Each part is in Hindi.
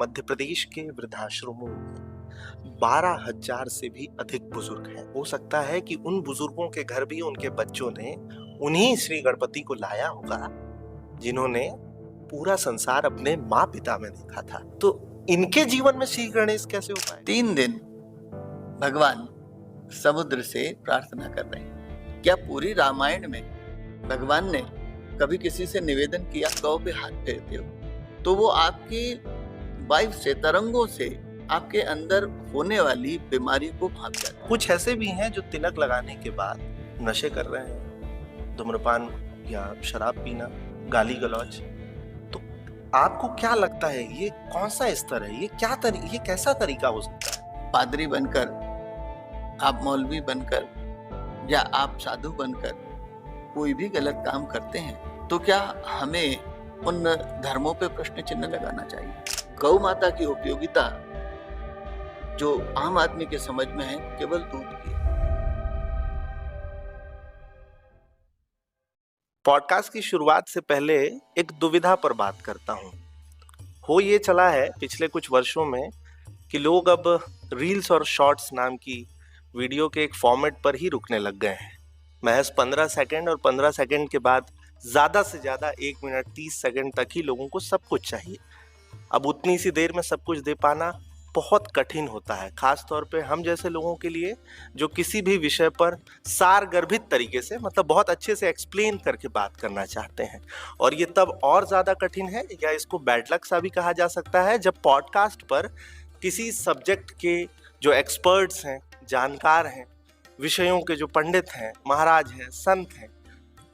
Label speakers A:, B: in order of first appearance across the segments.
A: मध्य प्रदेश के वृद्धाश्रमों में 12,000 से भी अधिक बुजुर्ग हैं। हो सकता है कि उन बुजुर्गों के घर भी उनके बच्चों ने उन्हीं श्री गणपति को लाया होगा जिन्होंने पूरा संसार अपने माँ पिता में देखा था। तो इनके जीवन में श्री गणेश कैसे हो पाए?
B: 3 दिन भगवान समुद्र से प्रार्थना कर रहे हैं। क्या पूरी रामायण में भगवान ने कभी किसी से निवेदन किया गौ पे हाथ फेरते हो? तो वो आपकी वायु से, तरंगों से आपके अंदर होने वाली बीमारी को भाग जाता है।
A: कुछ ऐसे भी हैं जो तिलक लगाने के बाद नशे कर रहे हैं, धूम्रपान या शराब पीना, गाली गलौज। तो आपको क्या लगता है ये कौन सा स्तर है? ये कैसा तरीका हो सकता है?
B: पादरी बनकर, आप मौलवी बनकर या आप साधु बनकर कोई भी गलत काम करते हैं तो क्या हमें उन धर्मों पे प्रश्न चिन्ह लगाना चाहिए? गौ माता की उपयोगिता जो आम आदमी के समझ में है केवल दूध की।
A: पॉडकास्ट की शुरुआत से पहले एक दुविधा पर बात करता हूँ। हो ये चला है पिछले कुछ वर्षों में कि लोग अब रील्स और शॉर्ट्स नाम की वीडियो के एक फॉर्मेट पर ही रुकने लग गए हैं। महज 15 सेकंड और 15 सेकंड के बाद ज़्यादा से ज़्यादा 1 मिनट 30 सेकंड तक ही लोगों को सब कुछ चाहिए। अब उतनी सी देर में सब कुछ दे पाना बहुत कठिन होता है, खास तौर पे हम जैसे लोगों के लिए जो किसी भी विषय पर सारगर्भित तरीके से, मतलब बहुत अच्छे से एक्सप्लेन करके बात करना चाहते हैं। और ये तब और ज़्यादा कठिन है, या इसको बैड लक सा भी कहा जा सकता है, जब पॉडकास्ट पर किसी सब्जेक्ट के जो एक्सपर्ट्स हैं, जानकार हैं, विषयों के जो पंडित हैं, महाराज हैं, संत हैं,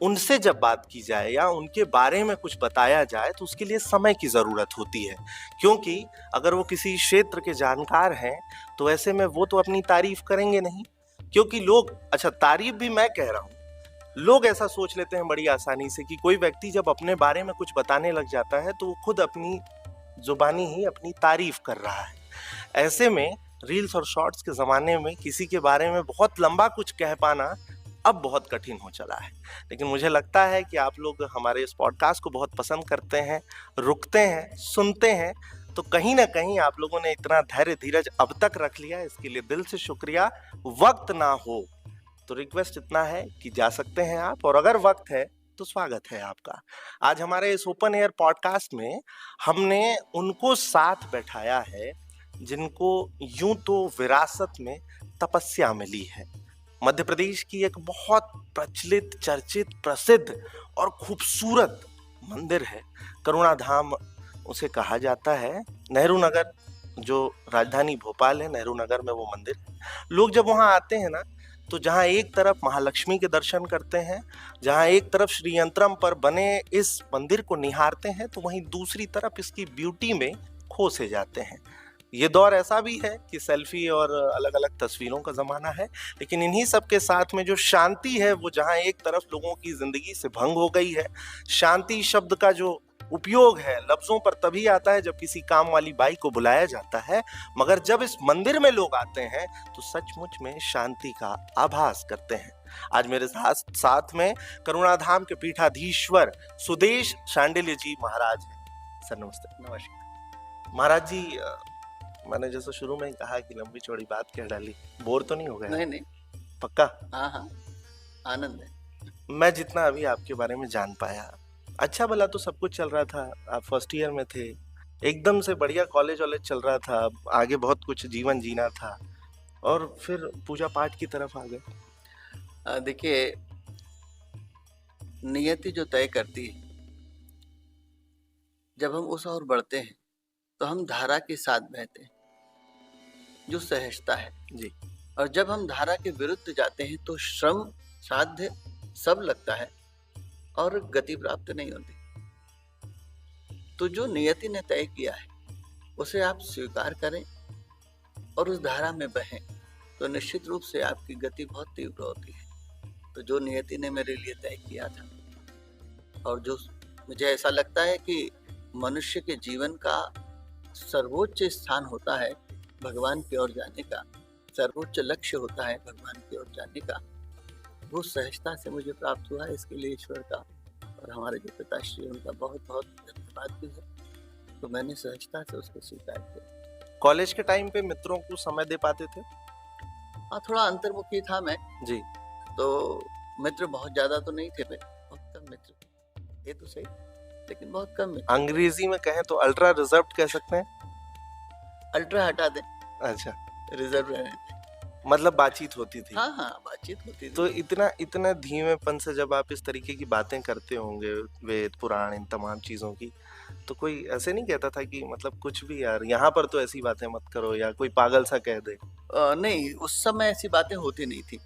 A: उनसे जब बात की जाए या उनके बारे में कुछ बताया जाए तो उसके लिए समय की ज़रूरत होती है। क्योंकि अगर वो किसी क्षेत्र के जानकार हैं तो ऐसे में वो तो अपनी तारीफ करेंगे नहीं, क्योंकि लोग, अच्छा तारीफ भी मैं कह रहा हूँ, लोग ऐसा सोच लेते हैं बड़ी आसानी से कि कोई व्यक्ति जब अपने बारे में कुछ बताने लग जाता है तो वो खुद अपनी जुबानी ही अपनी तारीफ कर रहा है। ऐसे में रील्स और शॉर्ट्स के ज़माने में किसी के बारे में बहुत लंबा कुछ कह पाना अब बहुत कठिन हो चला है। लेकिन मुझे लगता है कि आप लोग हमारे इस पॉडकास्ट को बहुत पसंद करते हैं, रुकते हैं, सुनते हैं, तो कहीं ना कहीं आप लोगों ने इतना धैर्य धीरज अब तक रख लिया, इसके लिए दिल से शुक्रिया। वक्त ना हो तो रिक्वेस्ट इतना है कि जा सकते हैं आप, और अगर वक्त है तो स्वागत है आपका। आज हमारे इस ओपन एयर पॉडकास्ट में हमने उनको साथ बैठाया है जिनको यूं तो विरासत में तपस्या मिली है। मध्य प्रदेश की एक बहुत प्रचलित, चर्चित, प्रसिद्ध और खूबसूरत मंदिर है, करुणा धाम उसे कहा जाता है। नेहरू नगर, जो राजधानी भोपाल है, नेहरू नगर में वो मंदिर है। लोग जब वहाँ आते हैं ना, तो जहाँ एक तरफ महालक्ष्मी के दर्शन करते हैं, जहाँ एक तरफ श्री यंत्रम पर बने इस मंदिर को निहारते हैं, तो वहीं दूसरी तरफ इसकी ब्यूटी में खो से जाते हैं। ये दौर ऐसा भी है कि सेल्फी और अलग अलग तस्वीरों का ज़माना है, लेकिन इन्हीं सब के साथ में जो शांति है, वो जहाँ एक तरफ लोगों की ज़िंदगी से भंग हो गई है। शांति शब्द का जो उपयोग है लफ्ज़ों पर तभी आता है जब किसी काम वाली बाई को बुलाया जाता है, मगर जब इस मंदिर में लोग आते हैं तो सचमुच में शांति का आभास करते हैं। आज मेरे साथ में करुणा धाम के पीठाधीश्वर सुदेश शांडिल्य जी महाराज हैं। सर नमस्ते।
B: नमस्कार
A: महाराज जी, मैंने जैसे शुरू में ही कहा कि लंबी चौड़ी बात कह डाली, बोर तो नहीं हो गया?
B: नहीं,
A: पक्का?
B: हाँ, आनंद है।
A: मैं जितना अभी आपके बारे में जान पाया, अच्छा भला तो सब कुछ चल रहा था। आप फर्स्ट ईयर में थे, एकदम से बढ़िया कॉलेज वॉलेज चल रहा था, आगे बहुत कुछ जीवन जीना था, और फिर पूजा पाठ की तरफ आ गए।
B: देखिए, नियति जो तय करती है, जब हम उस ओर बढ़ते हैं तो हम धारा के साथ बहते हैं, जो सहजता है
A: जी।
B: और जब हम धारा के विरुद्ध जाते हैं तो श्रम, साध्य सब लगता है और गति प्राप्त नहीं होती। तो जो नियति ने तय किया है उसे आप स्वीकार करें और उस धारा में बहें, तो निश्चित रूप से आपकी गति बहुत तीव्र होती है। तो जो नियति ने मेरे लिए तय किया था, और जो मुझे ऐसा लगता है कि मनुष्य के जीवन का सर्वोच्च स्थान होता है भगवान की ओर जाने का, सर्वोच्च लक्ष्य होता है भगवान की ओर जाने का, वो सहजता से मुझे प्राप्त हुआ है। इसके लिए ईश्वर का और हमारे जो पिताश्री उनका बहुत बहुत धन्यवाद भी है। तो मैंने सहजता से उसको स्वीकार किया।
A: कॉलेज के टाइम पे मित्रों को समय दे पाते थे?
B: हाँ, थोड़ा अंतर्मुखी था मैं,
A: जी।
B: तो मित्र बहुत ज़्यादा तो नहीं थे मेरे, बहुत कम मित्र, ये तो सही, लेकिन बहुत कम मित्र।
A: अंग्रेजी में कहें तो अल्ट्रा रिजर्व्ड कह सकते हैं?
B: अल्ट्रा हटा दें,
A: अच्छा,
B: रिजर्व रहने दें।
A: मतलब बातचीत होती थी।
B: हाँ, हाँ, बातचीत होती
A: तो
B: थी।
A: इतना धीमेपन से जब आप इस तरीके की बातें करते होंगे, वेद, पुराण, इन तमाम चीज़ों की, तो कोई ऐसे नहीं कहता था कि मतलब कुछ भी यार, यहाँ पर तो ऐसी बातें मत करो, या कोई पागल सा कह दे?
B: नहीं, उस समय ऐसी बातें होती नहीं थी,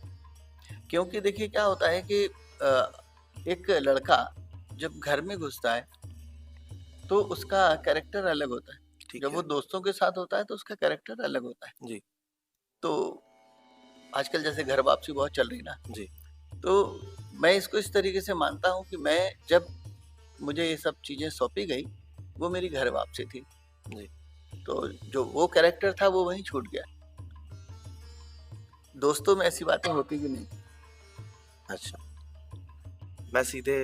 B: क्योंकि देखिए क्या होता है कि एक लड़का जब घर में घुसता है, तो उसका कैरेक्टर अलग होता है।
A: ठीक
B: जब
A: है।
B: वो दोस्तों के साथ होता है, तो उसका कैरेक्टर अलग होता है।
A: जी।
B: तो आजकल जैसे घर वापसी बहुत चल रही ना,
A: जी।
B: तो मैं इसको इस तरीके से मानता हूँ कि मैं जब मुझे ये सब चीज़ें सौंपी गई, वो मेरी घर वापसी थी।
A: जी।
B: तो जो वो कैरेक्टर था, वो वहीं छूट गया। दोस्तों में ऐसी बातें होती भी नहीं।
A: अच्छा, मैं सीधे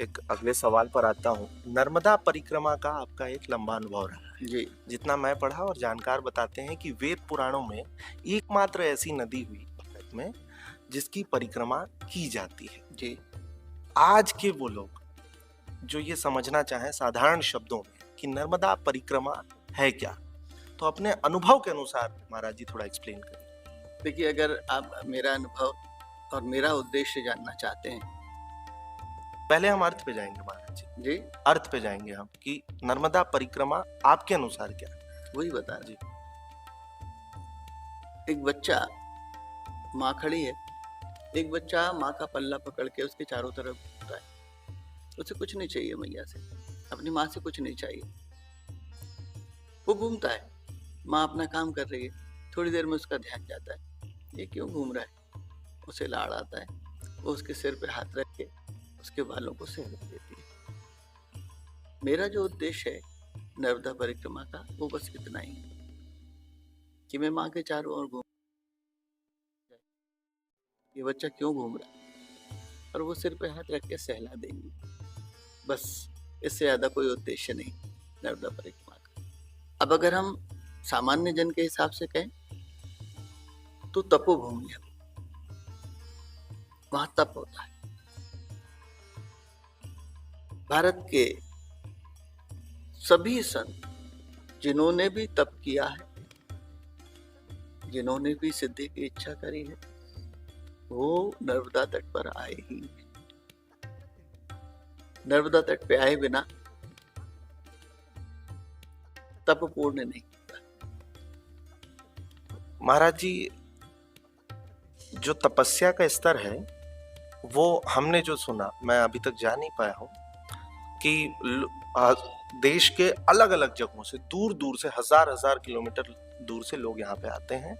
A: एक अगले सवाल पर आता हूँ। नर्मदा परिक्रमा का आपका एक लंबा अनुभव रहा है।
B: जी।
A: जितना मैं पढ़ा और जानकार बताते हैं कि वेद पुराणों में एकमात्र ऐसी नदी हुई भारत में जिसकी परिक्रमा की जाती है।
B: जी।
A: आज के वो लोग जो ये समझना चाहें साधारण शब्दों में कि नर्मदा परिक्रमा है क्या, तो अपने अनुभव के अनुसार महाराज जी थोड़ा एक्सप्लेन करिए।
B: देखिए, अगर आप मेरा अनुभव और मेरा उद्देश्य जानना चाहते हैं,
A: पहले हम अर्थ पे जाएंगे महाराज जी।
B: जी,
A: अर्थ पे जाएंगे हम कि नर्मदा परिक्रमा आपके अनुसार क्या है?
B: वही बता रहे।
A: जी।
B: एक बच्चा, माँ खड़ी है, एक बच्चा माँ का पल्ला पकड़ के उसके चारों तरफ घूमता है। उसे कुछ नहीं चाहिए मैया से, अपनी माँ से कुछ नहीं चाहिए। वो घूमता है, माँ अपना काम कर रही है, थोड़ी देर में उसका ध्यान जाता है, ये क्यों घूम रहा है? उसे लाड़ आता है, वो उसके सिर पे हाथ रख के उसके बालों को सहला देती है। मेरा जो उद्देश्य है नर्मदा परिक्रमा का, वो बस इतना ही है कि मैं माँ के चारों ओर घूम, ये बच्चा क्यों घूम रहा है, और वो सिर पे हाथ रख के सहला देंगी। बस, इससे ज्यादा कोई उद्देश्य नहीं नर्मदा परिक्रमा का। अब अगर हम सामान्य जन के हिसाब से कहें, तो तपोभूमि है, वहां तप होता है। भारत के सभी संत जिन्होंने भी तप किया है, जिन्होंने भी सिद्धि की इच्छा करी है, वो नर्मदा तट पर आए ही। नर्मदा तट पे आए बिना तप पूर्ण नहीं होता।
A: महाराज जी, जो तपस्या का स्तर है वो हमने जो सुना, मैं अभी तक जान नहीं पाया हूँ कि देश के अलग अलग जगहों से, दूर दूर से, हजार हजार किलोमीटर दूर से लोग यहाँ पे आते हैं।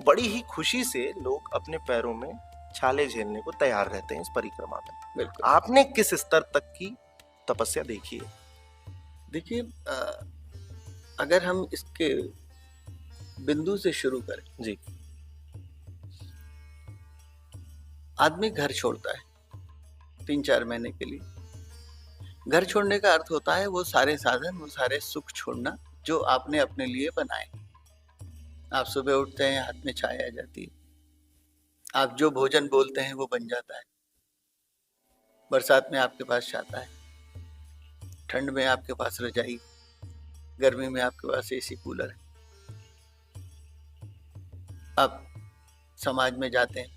A: बड़ी ही खुशी से लोग अपने पैरों में छाले झेलने को तैयार रहते हैं इस परिक्रमा में।
B: बिल्कुल।
A: आपने किस स्तर तक की तपस्या देखी है?
B: देखिए, अगर हम इसके बिंदु से शुरू करें,
A: जी।
B: आदमी घर छोड़ता है 3-4 महीने के लिए। घर छोड़ने का अर्थ होता है वो सारे साधन, वो सारे सुख छोड़ना जो आपने अपने लिए बनाए। आप सुबह उठते हैं, हाथ में चाय आ जाती है, आप जो भोजन बोलते हैं वो बन जाता है। बरसात में आपके पास छाता है, ठंड में आपके पास रजाई, गर्मी में आपके पास एसी कूलर है। आप समाज में जाते हैं,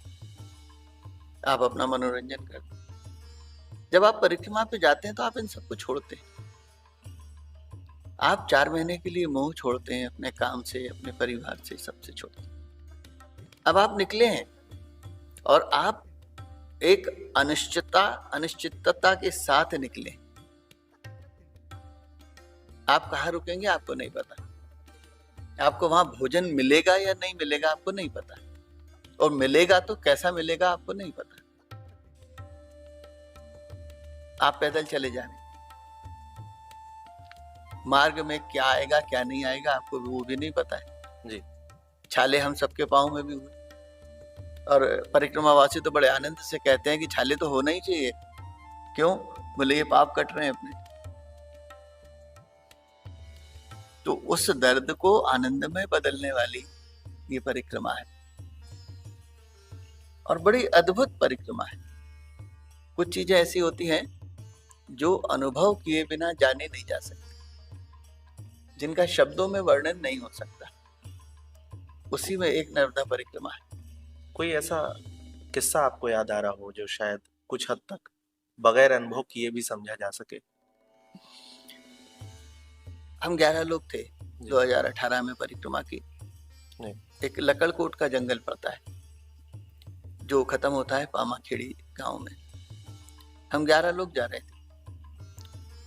B: आप अपना मनोरंजन करते हैं। जब आप परिक्रमा पे जाते हैं तो आप इन सबको छोड़ते हैं। आप 4 महीने के लिए मोह छोड़ते हैं, अपने काम से, अपने परिवार से, सबसे छोड़ते हैं। अब आप निकले हैं और आप एक अनिश्चितता के साथ निकले। आप कहाँ रुकेंगे आपको नहीं पता, आपको वहां भोजन मिलेगा या नहीं मिलेगा आपको नहीं पता, और मिलेगा तो कैसा मिलेगा आपको नहीं पता। आप पैदल चले जा रहे हैं, मार्ग में क्या आएगा क्या नहीं आएगा आपको वो भी नहीं पता है।
A: जी।
B: छाले हम सबके पाँव में भी हुए, और परिक्रमावासी तो बड़े आनंद से कहते हैं कि छाले तो होना ही चाहिए। क्यों? बोले ये पाप कट रहे हैं अपने। तो उस दर्द को आनंद में बदलने वाली ये परिक्रमा है, और बड़ी अद्भुत परिक्रमा है। कुछ चीजें ऐसी होती हैं जो अनुभव किए बिना जाने नहीं जा सकती, जिनका शब्दों में वर्णन नहीं हो सकता। उसी में एक नर्मदा परिक्रमा है।
A: कोई ऐसा किस्सा आपको याद आ रहा हो जो शायद कुछ हद तक बगैर अनुभव किए भी समझा जा सके?
B: हम 11 लोग थे, 2018 में परिक्रमा की। एक लकड़कोट का जंगल पड़ता है जो खत्म होता है पामाखेड़ी गांव में। हम 11 लोग जा रहे थे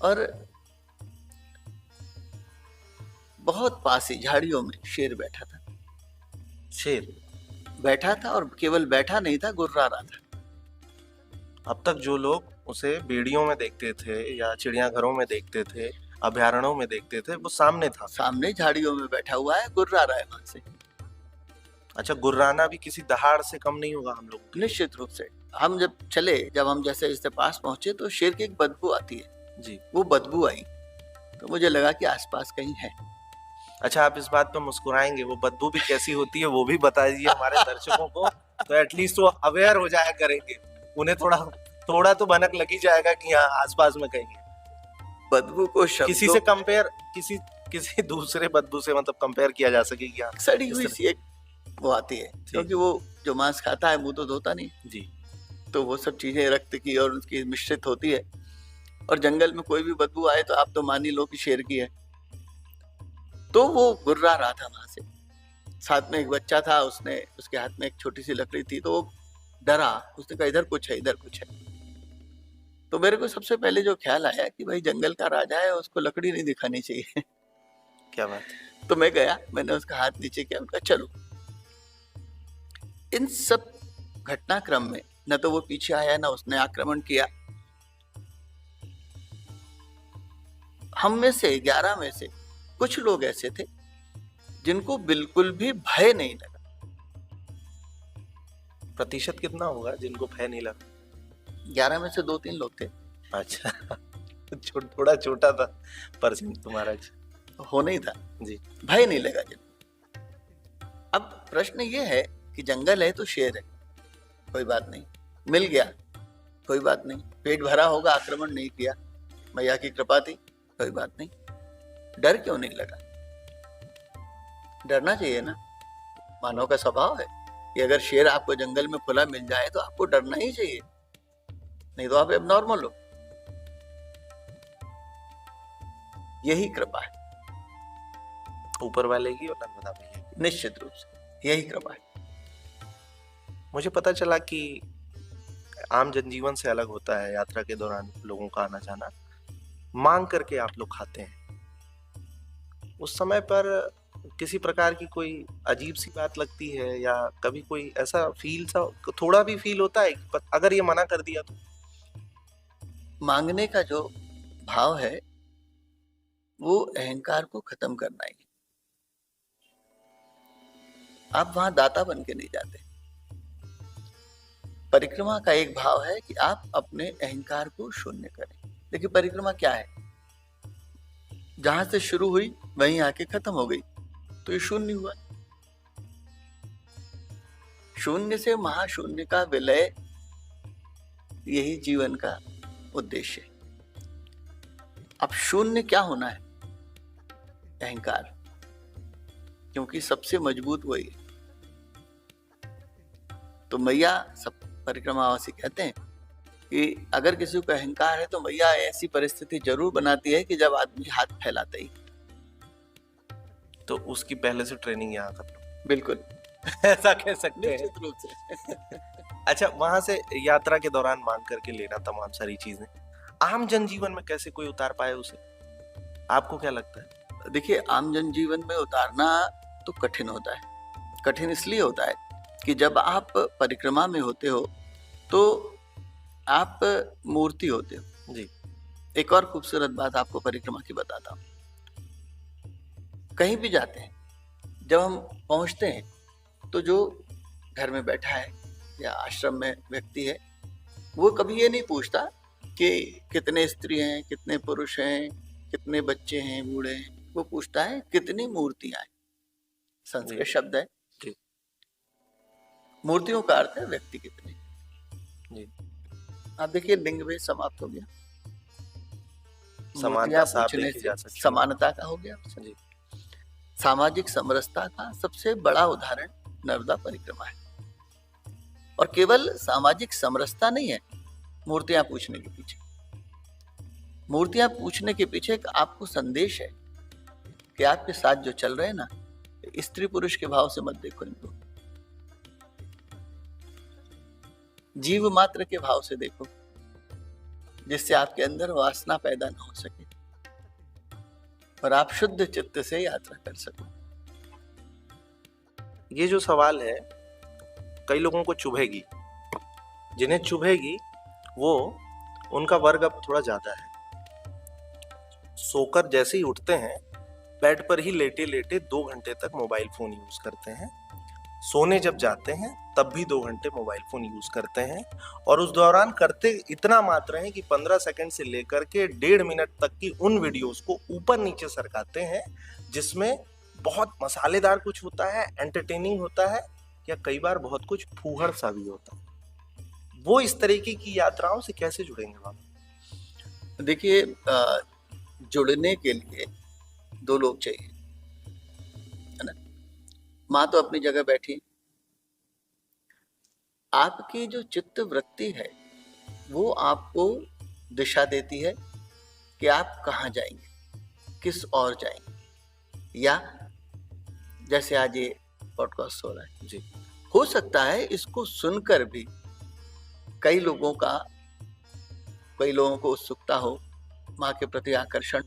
B: और बहुत पास ही झाड़ियों में शेर बैठा था।
A: शेर
B: बैठा था और केवल बैठा नहीं था, गुर्रा रहा था।
A: अब तक जो लोग उसे बेड़ियों में देखते थे या चिड़ियाघरों में देखते थे, अभयारण्यों में देखते थे, वो सामने था।
B: सामने झाड़ियों में बैठा हुआ है, गुर्रा रहा है वहां से।
A: अच्छा, गुर्राना भी किसी दहाड़ से कम नहीं होगा हम लोग?
B: निश्चित रूप से। हम जब हम जैसे इसके पास पहुंचे तो शेर की एक बदबू आती है
A: जी।
B: वो बदबू आई तो मुझे लगा कि आसपास कहीं है।
A: अच्छा, आप इस बात पर मुस्कुराएंगे, वो बदबू भी कैसी होती है वो भी बता दीजिए हमारे दर्शकों को, तो एटलीस्ट वो अवेयर हो जाया करेंगे, उन्हें थोड़ा तो भनक लगी जाएगा कि हाँ आसपास में कहीं है।
B: बदबू को
A: किसी से कंपेयर, किसी दूसरे बदबू से मतलब कंपेयर किया जा सके क्या?
B: सड़ी हुई सी एक वो आती है, क्योंकि वो जो मांस खाता है मुंह तो धोता नहीं
A: जी,
B: तो वो सब चीजें रक्त की और उसकी मिश्रित होती है, और जंगल में कोई भी बदबू आए तो आप तो मान ही लो कि शेर की है। तो वो गुर्रा रहा था वहां से। साथ में एक बच्चा था, उसके हाथ में एक छोटी सी लकड़ी थी, तो वो डरा, उसने कहा इधर कुछ है, इधर कुछ है। तो मेरे को सबसे पहले जो ख्याल आया कि भाई जंगल का राजा है, उसको लकड़ी नहीं दिखानी चाहिए।
A: क्या बात है।
B: तो मैं गया, मैंने उसका हाथ नीचे किया, उनका चलो। इन सब घटनाक्रम में न तो वो पीछे आया, न उसने आक्रमण किया। हम में से 11 में से कुछ लोग ऐसे थे जिनको बिल्कुल भी भय नहीं लगा।
A: प्रतिशत कितना होगा जिनको भय नहीं लगा?
B: 11 में से 2-3 लोग थे।
A: अच्छा, थोड़ा छोटा था परसेंट तुम्हारा।
B: होना ही था
A: जी।
B: भय नहीं लगा जिनको। अब प्रश्न ये है कि जंगल है तो शेर है, कोई बात नहीं, मिल गया कोई बात नहीं, पेट भरा होगा, आक्रमण नहीं किया, मैया की कृपा थी, कोई बात नहीं। डर क्यों नहीं लगा? डरना चाहिए ना, मानव का स्वभाव है कि अगर शेर आपको जंगल में खुला मिल जाए तो आपको डरना ही चाहिए, नहीं तो आप एबनॉर्मल हो। यही कृपा है
A: ऊपर वाले की और नर्मदा मैया की।
B: निश्चित रूप से यही कृपा है।
A: मुझे पता चला कि आम जनजीवन से अलग होता है यात्रा के दौरान लोगों का आना जाना। मांग करके आप लोग खाते हैं, उस समय पर किसी प्रकार की कोई अजीब सी बात लगती है या कभी कोई ऐसा थोड़ा भी फील होता है कि अगर ये मना कर दिया तो?
B: मांगने का जो भाव है वो अहंकार को खत्म करना ही। आप वहां दाता बन के नहीं जाते। परिक्रमा का एक भाव है कि आप अपने अहंकार को शून्य करें। देखिए परिक्रमा क्या है, जहां से शुरू हुई वहीं आके खत्म हो गई, तो ये शून्य हुआ। शून्य से महाशून्य का विलय, यही जीवन का उद्देश्य है। अब शून्य क्या होना है? अहंकार, क्योंकि सबसे मजबूत वही है। तो मैया सब परिक्रमावासी कहते हैं कि अगर किसी को अहंकार है तो मैया ऐसी परिस्थिति जरूर बनाती है कि जब आदमी हाथ फैलाता ही।
A: तो उसकी पहले से ट्रेनिंग यहाँ कर लो।
B: बिल्कुल
A: ऐसा कह सकते हैं।
B: निश्चित रूप से।
A: अच्छा, वहां से यात्रा के दौरान मांग करके लेना तमाम सारी चीजें आम जनजीवन में कैसे कोई उतार पाए उसे? आपको क्या लगता है?
B: देखिए आम जनजीवन में उतारना तो कठिन होता है। कठिन इसलिए होता है कि जब आप परिक्रमा में होते हो तो आप मूर्ति होते हो।
A: जी।
B: एक और खूबसूरत बात आपको परिक्रमा की बताता हूँ। कहीं भी जाते हैं, जब हम पहुंचते हैं तो जो घर में बैठा है या आश्रम में व्यक्ति है, वो कभी ये नहीं पूछता कि कितने स्त्री हैं, कितने पुरुष हैं, कितने बच्चे हैं, बूढ़े हैं। वो पूछता है कितनी मूर्तियां हैं। संस्कृत
A: जी
B: शब्द है,
A: जी
B: मूर्तियों का अर्थ है व्यक्ति कितने।
A: जी।
B: आप देखिए लिंग भेद समाप्त हो गया,
A: समानता
B: मूर्तियां
A: साफ
B: पूछने
A: देखी
B: से
A: जा सकती है।
B: समानता का हो गया।
A: जी
B: सामाजिक समरसता का सबसे बड़ा उदाहरण नर्मदा परिक्रमा है। और केवल सामाजिक समरसता नहीं है मूर्तियां पूछने के पीछे। मूर्तियां पूछने के पीछे एक आपको संदेश है कि आपके साथ जो चल रहे हैं ना, स्त्री पुरुष के भाव से मत देखो इनको, जीव मात्र के भाव से देखो, जिससे आपके अंदर वासना पैदा न हो सके और आप शुद्ध चित्त से यात्रा कर सको।
A: ये जो सवाल है कई लोगों को चुभेगी, जिन्हें चुभेगी वो उनका वर्ग अब थोड़ा ज्यादा है। सोकर जैसे ही उठते हैं बेड पर ही लेटे लेटे 2 घंटे तक मोबाइल फोन यूज करते हैं। सोने जब जाते हैं तब भी 2 घंटे मोबाइल फोन यूज करते हैं, और उस दौरान करते इतना मात्र है कि 15 सेकंड से लेकर के 1.5 मिनट तक की उन वीडियोस को ऊपर नीचे सरकाते हैं जिसमें बहुत मसालेदार कुछ होता है, एंटरटेनिंग होता है, या कई बार बहुत कुछ फूहड़ सा भी होता है। वो इस तरीके की यात्राओं से कैसे जुड़ेंगे बाबा?
B: देखिए, जुड़ने के लिए 2 लोग चाहिए, है ना। माँ तो अपनी जगह बैठी, आपकी जो चित्त वृत्ति है वो आपको दिशा देती है कि आप कहाँ जाएंगे, किस ओर जाएंगे। या जैसे आज ये पॉडकास्ट हो रहा है
A: जी,
B: हो सकता है इसको सुनकर भी कई लोगों को उत्सुकता हो माँ के प्रति आकर्षण,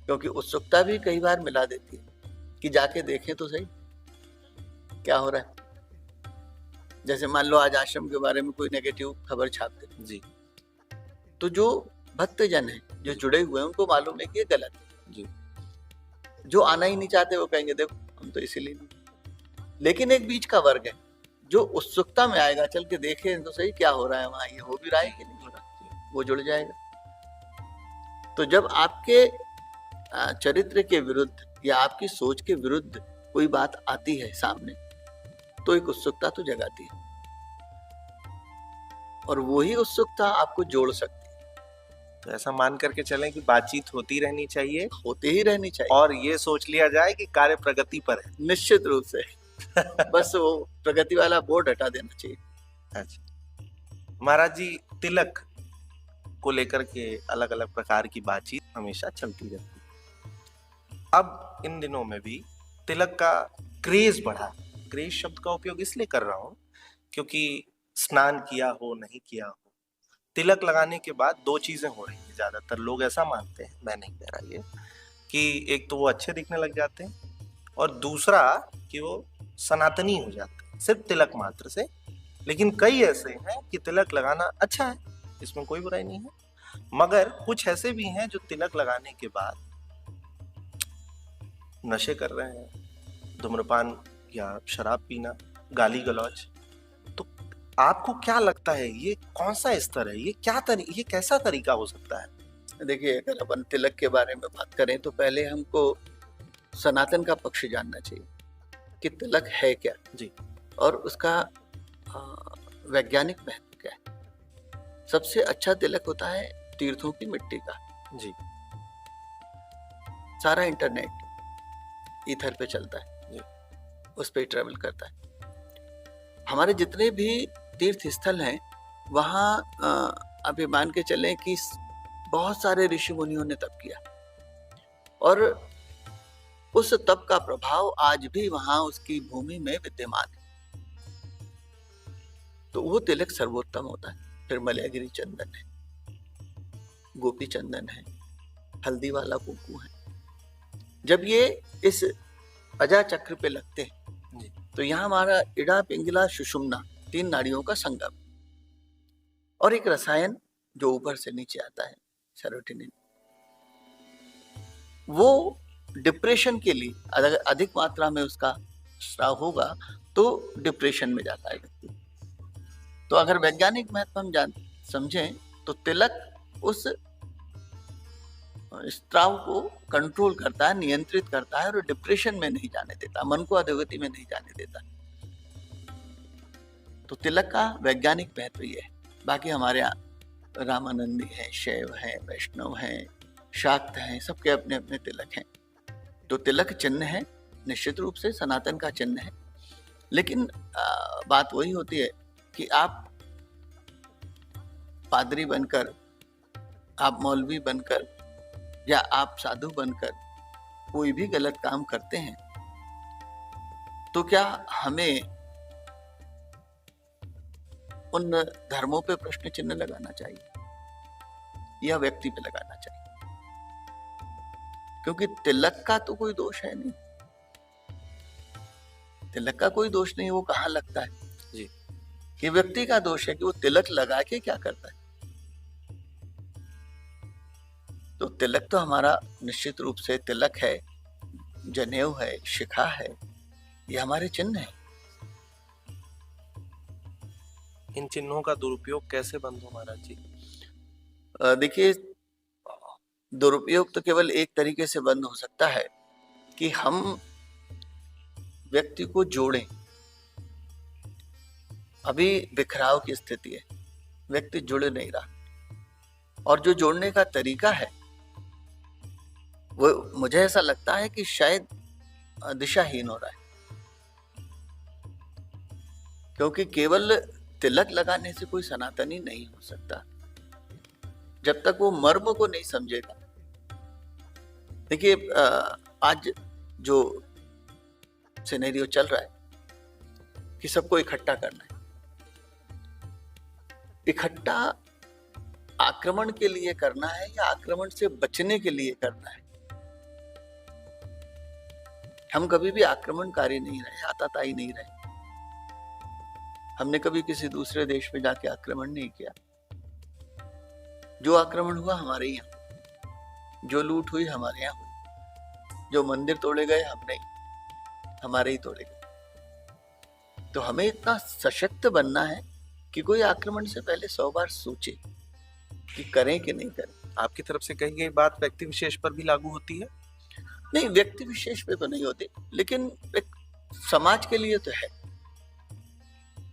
B: क्योंकि उत्सुकता भी कई बार मिला देती है कि जाके देखें तो सही क्या हो रहा है। जैसे मान लो आज आश्रम के बारे में कोई नेगेटिव खबर छाप दे
A: जी
B: तो जो भक्तजन है जो जुड़े हुए हैं उनको मालूम है कि ये गलत है।
A: जी
B: जो आना ही नहीं चाहते वो कहेंगे देखो हम तो इसीलिए नहीं। लेकिन एक बीच का वर्ग है जो उत्सुकता में आएगा, चल के देखे तो सही क्या हो रहा है वहां, ये हो भी रहा है कि नहीं हो रहा, वो जुड़ जाएगा। तो जब आपके चरित्र के विरुद्ध या आपकी सोच के विरुद्ध कोई बात आती है सामने तो एक उत्सुकता तो जगाती है, और वही उत्सुकता आपको जोड़ सकती है।
A: तो ऐसा मान करके चलें कि बातचीत होती रहनी चाहिए,
B: होते ही रहनी चाहिए,
A: और ये सोच लिया जाए कि कार्य प्रगति पर है।
B: निश्चित रूप से। बस वो प्रगति वाला बोर्ड हटा देना चाहिए।
A: अच्छा महाराज जी, तिलक को लेकर के अलग अलग प्रकार की बातचीत हमेशा चलती रहती है। अब इन दिनों में भी तिलक का क्रेज बढ़ा। क्रेज शब्द का उपयोग इसलिए कर रहा हूं क्योंकि स्नान किया हो नहीं किया हो, तिलक लगाने के बाद 2 चीजें हो रही हैं। ज्यादातर लोग ऐसा मानते हैं, मैं नहीं कह रहा ये, कि एक तो वो अच्छे दिखने लग जाते हैं, और दूसरा कि वो सनातनी हो जाते हैं सिर्फ तिलक मात्र से। लेकिन कई ऐसे हैं कि तिलक लगाना अच्छा है, इसमें कोई बुराई नहीं है, मगर कुछ ऐसे भी हैं जो तिलक लगाने के बाद नशे कर रहे हैं, धूम्रपान या शराब पीना, गाली गलौज। तो आपको क्या लगता है ये कौन सा स्तर है, ये कैसा तरीका हो सकता है?
B: देखिए, अगर अपन तिलक के बारे में बात करें तो पहले हमको सनातन का पक्ष जानना चाहिए कि तिलक है क्या
A: जी,
B: और उसका वैज्ञानिक महत्व क्या है। सबसे अच्छा तिलक होता है तीर्थों की मिट्टी का।
A: जी,
B: सारा इंटरनेट ईथर पे चलता है, उस पे ट्रेवल करता है। हमारे जितने भी तीर्थ स्थल हैं वहाँ अभी मान के चलें कि बहुत सारे ऋषि मुनियों ने तप किया, और उस तप का प्रभाव आज भी वहां उसकी भूमि में विद्यमान है। तो वो तिलक सर्वोत्तम होता है। फिर मलयागिरी चंदन है, गोपी चंदन है, हल्दी वाला कुंकू है। जब ये इस अजा चक्र पे लगते हैं तो यहाँ हमारा इड़ा, पिंगला, सुषुम्ना 3 नाड़ियों का संगम, और एक रसायन जो ऊपर से नीचे आता है सेरोटोनिन, वो डिप्रेशन के लिए अगर अधिक मात्रा में उसका स्राव होगा तो डिप्रेशन में जाता है व्यक्ति। तो अगर वैज्ञानिक महत्व हम समझें तो तिलक उस स्त्राव को कंट्रोल करता है, नियंत्रित करता है और डिप्रेशन में नहीं जाने देता, मन को अधोगति में नहीं जाने देता। तो तिलक का वैज्ञानिक महत्व ये है। बाकी हमारे यहाँ रामानंदी है, शैव है, वैष्णव है, शाक्त है, सबके अपने अपने तिलक हैं। तो तिलक चिन्ह है, निश्चित रूप से सनातन का चिन्ह है। लेकिन बात वही होती है कि आप पादरी बनकर, आप मौलवी बनकर या आप साधु बनकर कोई भी गलत काम करते हैं तो क्या हमें उन धर्मों पे प्रश्न चिन्ह लगाना चाहिए या व्यक्ति पे लगाना चाहिए? क्योंकि तिलक का तो कोई दोष है नहीं, तिलक का कोई दोष नहीं, वो कहाँ लगता है
A: जी।
B: कि व्यक्ति का दोष है कि वो तिलक लगा के क्या करता है। तो तिलक तो हमारा निश्चित रूप से तिलक है, जनेऊ है, शिखा है, ये हमारे चिन्ह है।
A: इन चिन्हों का दुरुपयोग कैसे बंद हो महाराज जी?
B: देखिए, दुरुपयोग तो केवल एक तरीके से बंद हो सकता है कि हम व्यक्ति को जोड़ें। अभी बिखराव की स्थिति है, व्यक्ति जुड़ नहीं रहा, और जो जोड़ने का तरीका है वो मुझे ऐसा लगता है कि शायद दिशाहीन हो रहा है। क्योंकि केवल तिलक लगाने से कोई सनातनी नहीं हो सकता जब तक वो मर्म को नहीं समझेगा। देखिए, आज जो सिनेरियो चल रहा है कि सबको इकट्ठा करना है, इकट्ठा आक्रमण के लिए करना है या आक्रमण से बचने के लिए करना है? हम कभी भी आक्रमणकारी नहीं रहे, आताताई नहीं रहे। हमने कभी किसी दूसरे देश में जाके आक्रमण नहीं किया। जो आक्रमण हुआ हमारे यहाँ, जो लूट हुई हमारे यहाँ हुई, जो मंदिर तोड़े गए हम नहीं, हमारे ही तोड़े गए। तो हमें इतना सशक्त बनना है कि कोई आक्रमण से पहले 100 बार सोचे कि करें कि नहीं करें।
A: आपकी तरफ से कही गई बात व्यक्ति विशेष पर भी लागू होती है?
B: नहीं, व्यक्ति विशेष पे तो नहीं होती, लेकिन समाज के लिए तो है,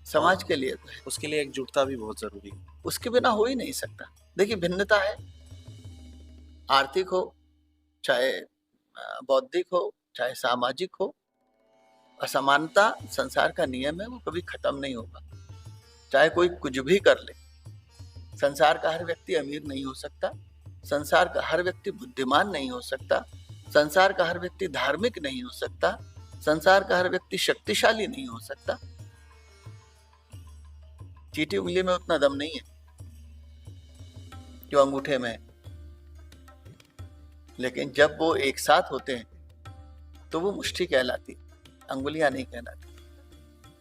B: समाज के लिए तो है।
A: उसके लिए एकजुटता भी बहुत जरूरी है,
B: उसके बिना हो ही नहीं सकता। देखिए, भिन्नता है, आर्थिक हो, चाहे बौद्धिक हो, चाहे सामाजिक हो, असमानता संसार का नियम है, वो कभी खत्म नहीं होगा। चाहे कोई कुछ भी कर ले, संसार का हर व्यक्ति अमीर नहीं हो सकता, संसार का हर व्यक्ति बुद्धिमान नहीं हो सकता, संसार का हर व्यक्ति धार्मिक नहीं हो सकता, संसार का हर व्यक्ति शक्तिशाली नहीं हो सकता। चींटी उंगली में उतना दम नहीं है जो अंगूठे में है, लेकिन जब वो एक साथ होते हैं तो वो मुष्टि कहलाती, अंगुलियां नहीं कहलाती।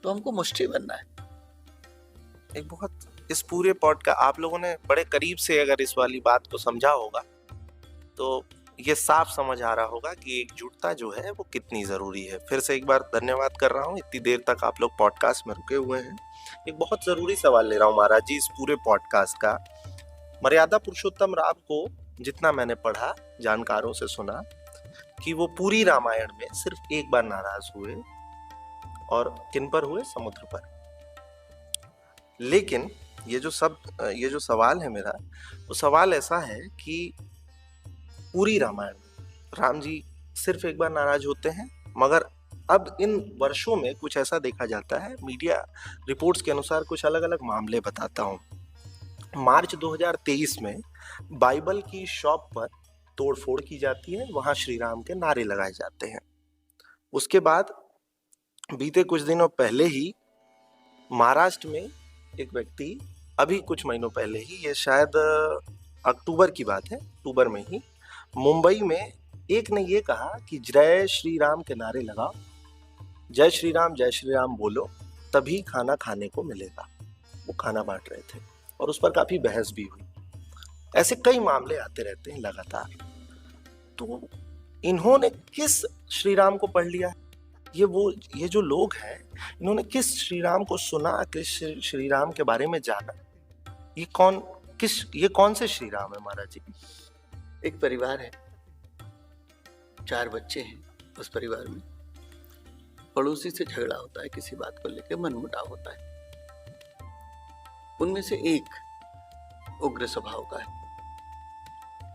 B: तो हमको मुष्टि बनना है।
A: एक बहुत इस पूरे पॉडकास्ट आप लोगों ने बड़े करीब से अगर इस वाली बात को समझा होगा तो ये साफ समझ आ रहा होगा कि एकजुटता जो है वो कितनी जरूरी है। फिर से एक बार धन्यवाद कर रहा हूँ, इतनी देर तक आप लोग पॉडकास्ट में रुके हुए हैं। एक बहुत जरूरी सवाल ले रहा हूँ महाराज जी इस पूरे पॉडकास्ट का। मर्यादा पुरुषोत्तम राम को जितना मैंने पढ़ा, जानकारों से सुना कि वो पूरी रामायण में सिर्फ एक बार नाराज हुए, और किन पर हुए? समुद्र पर। लेकिन ये जो सवाल है मेरा, वो सवाल ऐसा है कि पूरी रामायण में राम जी सिर्फ एक बार नाराज होते हैं, मगर अब इन वर्षों में कुछ ऐसा देखा जाता है, मीडिया रिपोर्ट्स के अनुसार कुछ अलग अलग मामले बताता हूँ। मार्च 2023 में बाइबल की शॉप पर तोड़फोड़ की जाती है, वहां श्री राम के नारे लगाए जाते हैं। उसके बाद बीते कुछ दिनों पहले ही महाराष्ट्र में एक व्यक्ति, अभी कुछ महीनों पहले ही, ये शायद अक्टूबर की बात है, अक्टूबर में ही मुंबई में एक ने ये कहा कि जय श्री राम के नारे लगाओ, जय श्री राम बोलो, तभी खाना खाने को मिलेगा। वो खाना बांट रहे थे और उस पर काफी बहस भी हुई। ऐसे कई मामले आते रहते हैं लगातार। तो इन्होंने किस श्री राम को पढ़ लिया? ये जो लोग हैं, इन्होंने किस श्री राम को सुना, किस श्री राम के बारे में जाना? ये कौन से श्री राम है महाराज जी?
B: एक परिवार है, 4 बच्चे हैं। उस परिवार में पड़ोसी से झगड़ा होता है, किसी बात को लेकर मनमुटाव होता है। उनमें से एक उग्र स्वभाव का है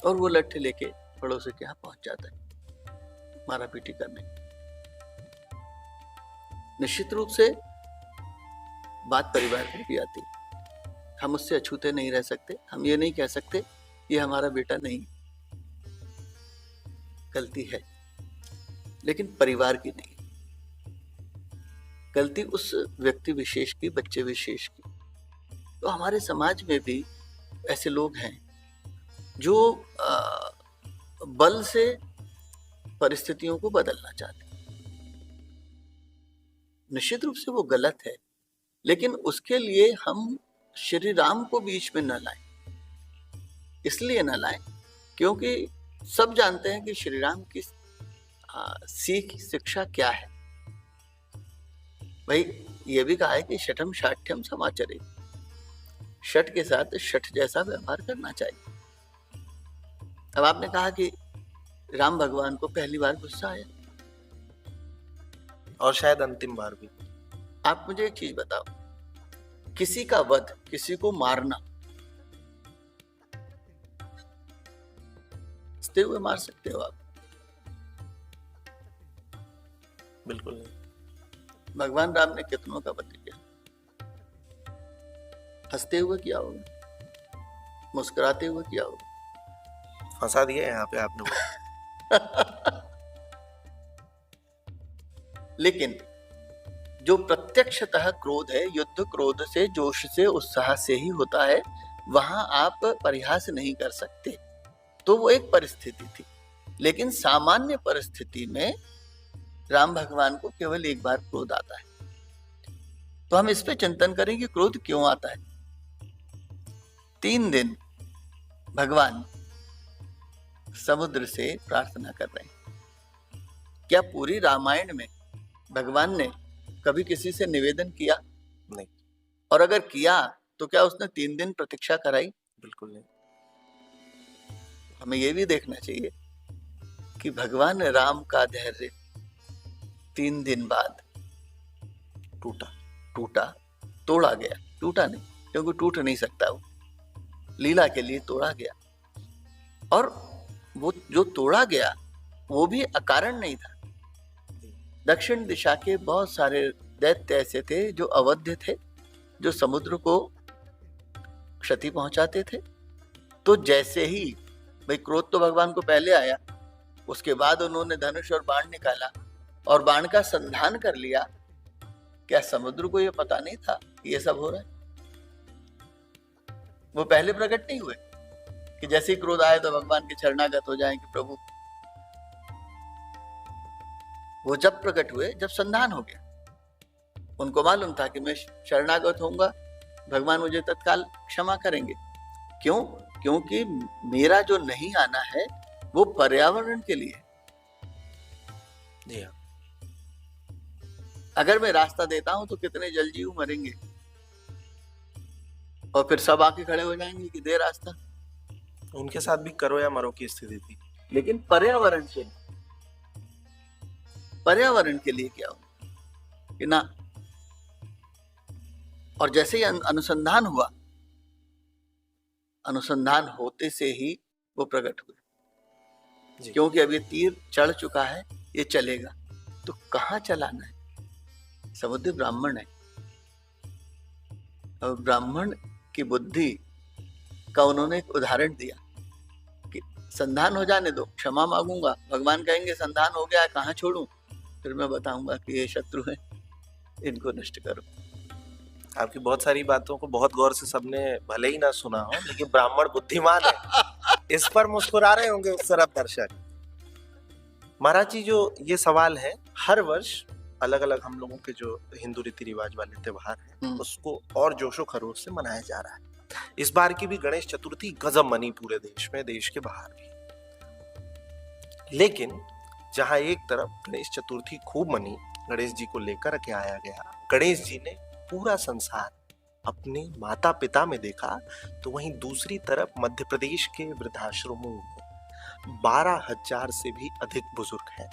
B: और वो लट्ठे लेके पड़ोसी के यहाँ पहुंच जाता है मारा पीटी करने। निश्चित रूप से बात परिवार में भी आती है। हम उससे अछूते नहीं रह सकते। हम ये नहीं कह सकते ये हमारा बेटा नहीं, गलती है, लेकिन परिवार की नहीं, गलती उस व्यक्ति विशेष की, बच्चे विशेष की। तो हमारे समाज में भी ऐसे लोग हैं जो बल से परिस्थितियों को बदलना चाहते हैं। निश्चित रूप से वो गलत है, लेकिन उसके लिए हम श्री राम को बीच में न लाएं। इसलिए न लाएं क्योंकि सब जानते हैं कि श्री राम की सीख, शिक्षा क्या है। भाई ये भी कहा है कि शठम शाठ्यम समाचरे, शठ के साथ शठ जैसा व्यवहार करना चाहिए। अब आपने कहा कि राम भगवान को पहली बार गुस्सा आया,
A: और शायद अंतिम बार भी।
B: आप मुझे एक चीज बताओ, किसी का वध, किसी को मारना, हंसते हुए मार सकते हो आप?
A: बिल्कुल नहीं।
B: भगवान राम ने कितनों का वध किया? हंसते हुए किया होगा, मुस्कुराते हुए किया होगा।
A: फंसा दिया यहाँ पे आपने।
B: लेकिन जो प्रत्यक्षतः क्रोध है, युद्ध क्रोध से, जोश से, उत्साह से ही होता है, वहां आप परिहास नहीं कर सकते। तो वो एक परिस्थिति थी, लेकिन सामान्य परिस्थिति में राम भगवान को केवल एक बार क्रोध आता है। तो हम इस पे चिंतन करें कि क्रोध क्यों आता है। 3 दिन भगवान समुद्र से प्रार्थना कर रहे हैं। क्या पूरी रामायण में भगवान ने कभी किसी से निवेदन किया?
A: नहीं।
B: और अगर किया तो क्या उसने 3 दिन प्रतीक्षा कराई?
A: बिल्कुल नहीं।
B: हमें यह भी देखना चाहिए कि भगवान राम का धैर्य 3 दिन बाद टूटा, तोड़ा गया। टूटा नहीं, क्योंकि टूट नहीं सकता, वो लीला के लिए तोड़ा गया। और वो जो तोड़ा गया वो भी अकारण नहीं था। दक्षिण दिशा के बहुत सारे दैत्य ऐसे थे जो अवध्य थे, जो समुद्र को क्षति पहुंचाते थे। तो जैसे ही भाई क्रोध तो भगवान को पहले आया, उसके बाद उन्होंने धनुष और बाण निकाला और बाण का संधान कर लिया। क्या समुद्र को यह पता नहीं था कि ये सब हो रहा है? वो पहले प्रकट नहीं हुए कि जैसे ही क्रोध आए तो भगवान के शरणागत हो जाएंगे प्रभु। वो जब प्रकट हुए, जब संधान हो गया। उनको मालूम था कि मैं शरणागत होऊंगा, भगवान मुझे तत्काल क्षमा करेंगे। क्यों? क्योंकि मेरा जो नहीं आना है वो पर्यावरण के लिए। अगर मैं रास्ता देता हूं तो कितने जलजीव मरेंगे, और फिर सब आके खड़े हो जाएंगे कि दे रास्ता।
A: उनके साथ भी करो या मरो की स्थिति थी।
B: लेकिन पर्यावरण के लिए क्या हो कि ना। और जैसे ही अनुसंधान हुआ, अनुसंधान होते से ही वो प्रकट हुए। क्योंकि अब ये तीर चढ़ चुका है, ये चलेगा। तो कहाँ चलाना है? समुद्र ब्राह्मण है, और ब्राह्मण की बुद्धि का उन्होंने एक उदाहरण दिया कि संधान हो जाने दो, क्षमा मांगूंगा। भगवान कहेंगे संधान हो गया, कहाँ छोड़ूं? फिर मैं बताऊंगा कि ये शत्रु है, इनको नष्ट करो।
A: आपकी बहुत सारी बातों को बहुत गौर से सबने भले ही ना सुना हो, लेकिन ब्राह्मण बुद्धिमान है। इस पर मुस्कुरा रहे होंगे उस तरफ दर्शक। महाराज जी, जो ये सवाल है, हर वर्ष अलग अलग हम लोगों के जो हिंदू रीति रिवाज वाले त्योहार हैं उसको और जोशो खरोश से मनाया जा रहा है। इस बार की भी गणेश चतुर्थी गजब मनी पूरे देश में, देश के बाहर भी। लेकिन जहां एक तरफ गणेश चतुर्थी खूब मनी, गणेश जी को लेकर के आया गया, गणेश जी ने पूरा संसार अपने माता पिता में देखा, तो वहीं दूसरी तरफ मध्य प्रदेश के वृद्धाश्रमों में 12,000 से भी अधिक बुजुर्ग हैं।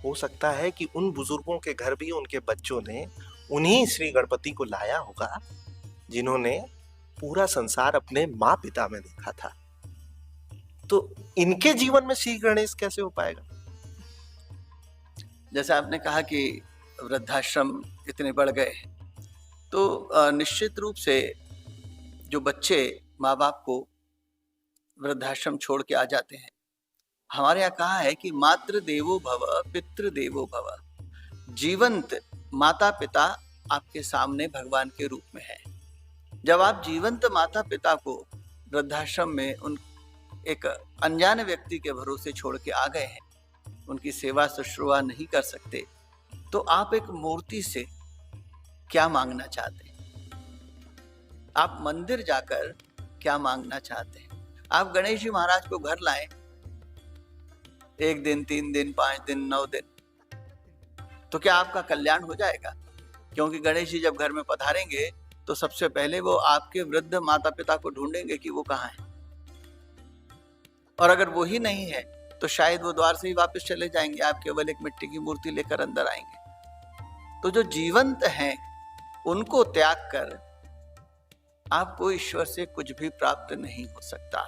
A: हो सकता है कि उन बुजुर्गों के घर भी उनके बच्चों ने उन्हीं श्री गणपति को लाया होगा जिन्होंने पूरा संसार अपने माँ पिता में देखा था। तो इनके जीवन में श्री गणेश कैसे हो पाएगा?
B: जैसा आपने कहा कि वृद्धाश्रम इतने बढ़ गए, तो निश्चित रूप से जो बच्चे माँ बाप को वृद्धाश्रम छोड़ के आ जाते हैं, हमारे यहाँ कहा है कि मातृ देवो भव पितृ देवो भव। जीवंत माता पिता आपके सामने भगवान के रूप में है। जब आप जीवंत माता पिता को वृद्धाश्रम में उन एक अनजान व्यक्ति के भरोसे छोड़ के आ गए हैं, उनकी सेवा शुश्रूषा नहीं कर सकते, तो आप एक मूर्ति से क्या मांगना चाहते हैं? आप मंदिर जाकर क्या मांगना चाहते हैं? आप गणेश जी महाराज को घर लाएं, 1 दिन, 3 दिन, 5 दिन, 9 दिन, तो क्या आपका कल्याण हो जाएगा? क्योंकि गणेश जी जब घर में पधारेंगे तो सबसे पहले वो आपके वृद्ध माता पिता को ढूंढेंगे कि वो कहाँ है, और अगर वो ही नहीं है तो शायद वो द्वार से ही वापस चले जाएंगे, आप केवल एक मिट्टी की मूर्ति लेकर अंदर आएंगे। तो जो जीवंत हैं उनको त्याग कर आपको ईश्वर से कुछ भी प्राप्त नहीं हो सकता।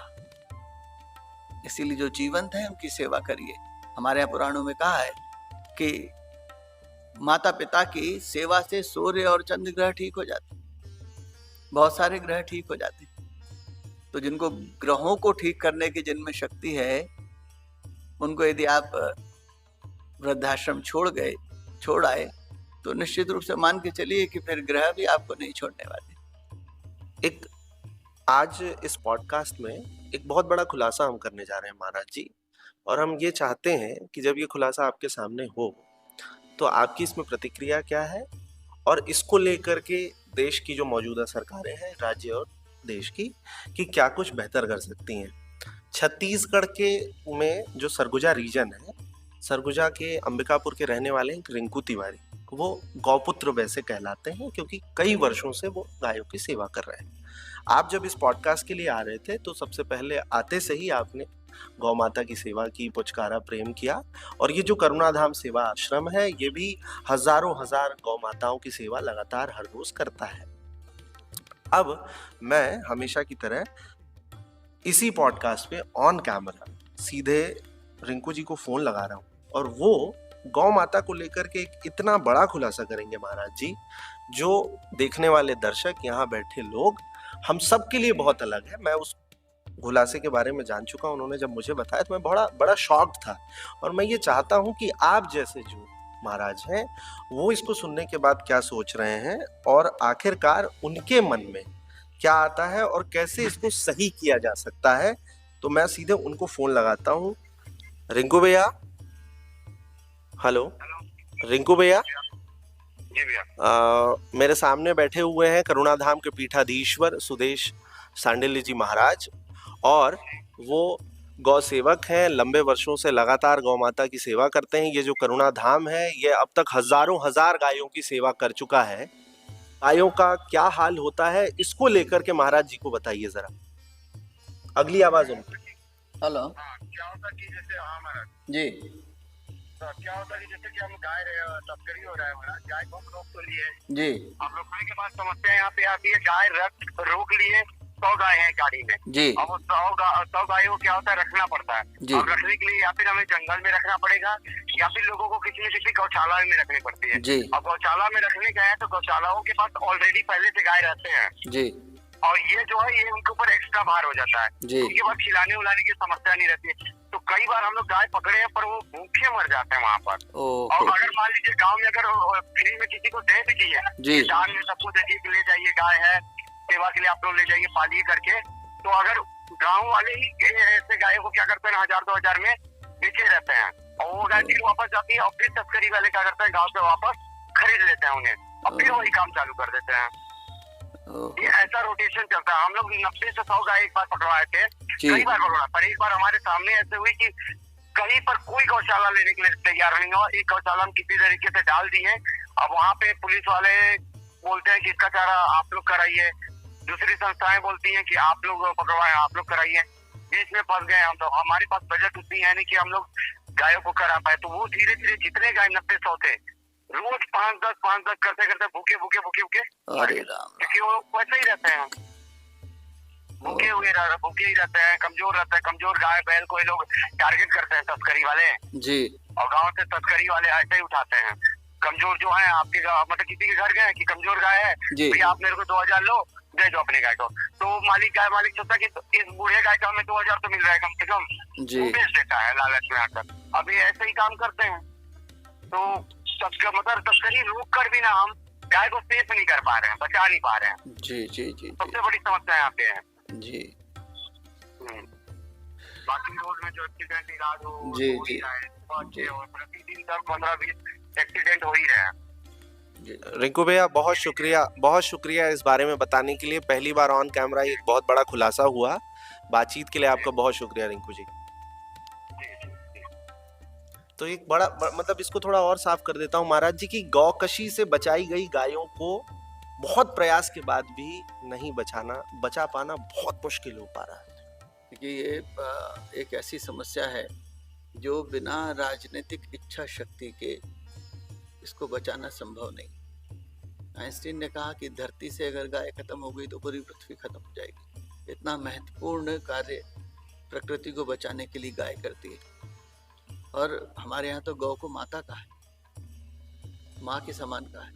B: इसीलिए जो जीवंत हैं उनकी सेवा करिए। हमारे यहाँ पुराणों में कहा है कि माता पिता की सेवा से सूर्य और चंद्र ग्रह ठीक हो जाते, बहुत सारे ग्रह ठीक हो जाते। तो जिनको ग्रहों को ठीक करने की जिनमें शक्ति है, उनको यदि आप वृद्धाश्रम छोड़ आए, तो निश्चित रूप से मान के चलिए कि फिर ग्रह भी आपको नहीं छोड़ने वाले।
A: आज इस पॉडकास्ट में एक बहुत बड़ा खुलासा हम करने जा रहे हैं महाराज जी, और हम ये चाहते हैं कि जब ये खुलासा आपके सामने हो तो आपकी इसमें प्रतिक्रिया क्या है, और इसको लेकर के देश की जो मौजूदा सरकारें हैं, राज्य और देश की, कि क्या कुछ बेहतर कर सकती हैं। छत्तीसगढ़ के में जो सरगुजा रीजन है, सरगुजा के अंबिकापुर के रहने वाले हैं रिंकू तिवारी, वो गौपुत्र वैसे कहलाते हैं क्योंकि कई वर्षों से वो गायों की सेवा कर रहे हैं। आप जब इस पॉडकास्ट के लिए आ रहे थे तो सबसे पहले आते से ही आपने गौ माता की सेवा की, पुचकारा, प्रेम किया, और ये जो करुणाधाम सेवा आश्रम है ये भी हजारों हजार गौ माताओं की सेवा लगातार हर रोज करता है। अब मैं हमेशा की तरह इसी पॉडकास्ट पे ऑन कैमरा सीधे रिंकू जी को फोन लगा रहा हूँ, और वो गौ माता को लेकर के एक इतना बड़ा खुलासा करेंगे महाराज जी, जो देखने वाले दर्शक, यहाँ बैठे लोग, हम सब के लिए बहुत अलग है। मैं उस खुलासे के बारे में जान चुका हूँ, उन्होंने जब मुझे बताया तो मैं बड़ा शॉक्ड था, और मैं ये चाहता हूँ कि आप जैसे जो महाराज हैं वो इसको सुनने के बाद क्या सोच रहे हैं, और आखिरकार उनके मन में क्या आता है और कैसे इसको सही किया जा सकता है। तो मैं सीधे उनको फोन लगाता हूँ। रिंकू भैया, हेलो रिंकू भैया।
C: जी भैया।
A: मेरे सामने बैठे हुए हैं करुणाधाम के पीठाधीश्वर सुदेश सांडिल्य जी महाराज, और वो गौ सेवक हैं, लंबे वर्षों से लगातार गौ माता की सेवा करते हैं। ये जो करुणाधाम है ये अब तक हजारों हजार गायों की सेवा कर चुका है। गायों का क्या हाल होता है इसको लेकर के महाराज जी को बताइए जरा। अगली आवाज उनकी।
B: हेलो।
C: क्या होता कि जैसे महाराज
B: जी,
C: तो क्या होता है कि जैसे कि हम गाय तस्करी हो रहा है महाराज, गाय को हम रोक तो लिए
B: जी,
C: आप रोकने के बाद समस्या यहाँ पे आती है, गाय रोक लिए 100 गाय हैं गाड़ी में
B: जी,
C: अब वो 100 गायों को क्या होता है, रखना पड़ता है।
B: जी।
C: और रखने के लिए या फिर हमें जंगल में रखना पड़ेगा या फिर लोगों को किसी न किसी गौशाला में रखनी पड़ती है
B: जी,
C: अब गौशाला में रखने गए हैं तो गौशालाओं के पास ऑलरेडी पहले से गाय रहते हैं,
B: जी,
C: और ये जो है ये उनके ऊपर एक्स्ट्रा भार हो जाता है।
B: जी।
C: उनके पास खिलाने उलाने की समस्या नहीं रहती है। तो कई बार हम लोग गाय पकड़े हैं पर वो भूखे मर जाते हैं वहाँ पर। और अगर मान लीजिए गांव में अगर फ्री में किसी को दे भी दिए,
B: जी।
C: दान में सबको दे दिए कि ले जाइए गाय है सेवा के लिए आप लोग ले जाइए पालिए करके, तो अगर गाँव वाले ही ऐसे गायों को क्या करते हैं 1000-2000 में बेचे रहते हैं, और वो गाय फिर वापस जाती है और फिर तस्करी वाले क्या करते हैं गाँव से वापस खरीद लेते हैं उन्हें और फिर वही काम चालू कर देते हैं। ये ऐसा रोटेशन चलता है। हम लोग 90 से 100 गाय एक बार पकड़वाए थे, कई बार पकड़ा, पर एक बार हमारे सामने ऐसे हुई कि कहीं पर कोई गौशाला लेने के लिए तैयार नहीं हुआ। एक गौशाला हम किसी तरीके से डाल दिए, अब वहाँ पे पुलिस वाले बोलते हैं कि इसका चारा आप लोग कराइए, दूसरी संस्थाएं बोलती हैं कि आप लोग पकड़वाए आप लोग कराइए। बीच में फंस गए हम लोग, हमारे पास बजट उतनी है नहीं कि हम लोग गायों को करा पाए। तो वो धीरे धीरे जितने गाय 90-100 थे, रोज 5-10 करते करते भूखे
B: अरे राम,
C: क्योंकि वो वैसे ही रहते हैं, भूखे ही रहते हैं, कमजोर रहते हैं। कमजोर गाय बैल को ये लोग टारगेट करते हैं तस्करी वाले
B: जी,
C: और गांव से तस्करी वाले ऐसे ही उठाते हैं। कमजोर जो है आपके मतलब किसी के घर गए कि कमजोर गाय है
B: जी,
C: आप मेरे को 2000 लो, दे दो अपने गाय को, तो मालिक सोचता कि इस बूढ़े गाय का हमें 2000 तो मिल रहा है कम से कम,
B: जी,
C: वो बेच देता है लालच में आकर। अभी ऐसे ही काम करते हैं। तो मतलब तस्करी रोक कर भी ना हम गाय को सेफ नहीं कर पा रहे हैं, बचा नहीं पा रहे हैं।
B: जी, जी, जी,
C: सबसे बड़ी समस्या यहाँ पे है
B: जी,
C: बाकी रोड में जो एक्सीडेंट इलाज हो
B: जी,
C: हो ही
B: जी,
C: रहा है, बहुत
B: जी।
C: अच्छे हो, प्रतिदिन 10-15-20 एक्सीडेंट हो ही रहे हैं।
A: रिंकू भैया बहुत शुक्रिया इस बारे में बताने के लिए। पहली बार ऑन कैमरा एक बहुत बड़ा खुलासा हुआ। बातचीत के लिए आपका बहुत शुक्रिया रिंकू जी। तो एक मतलब इसको थोड़ा और साफ कर देता हूँ महाराज जी की गौकशी से बचाई गई गायों को बहुत प्रयास के बाद भी नहीं बचा पाना बहुत मुश्किल हो पा रहा है।
B: देखिए, ये एक ऐसी समस्या है जो बिना राजनीतिक इच्छा शक्ति के इसको बचाना संभव नहीं। आइंस्टीन ने कहा कि धरती से अगर गाय खत्म हो गई तो पूरी पृथ्वी खत्म हो जाएगी। इतना महत्वपूर्ण कार्य प्रकृति को बचाने के लिए गाय करती है। और हमारे यहाँ तो गौ को माता का है, माँ के समान का है।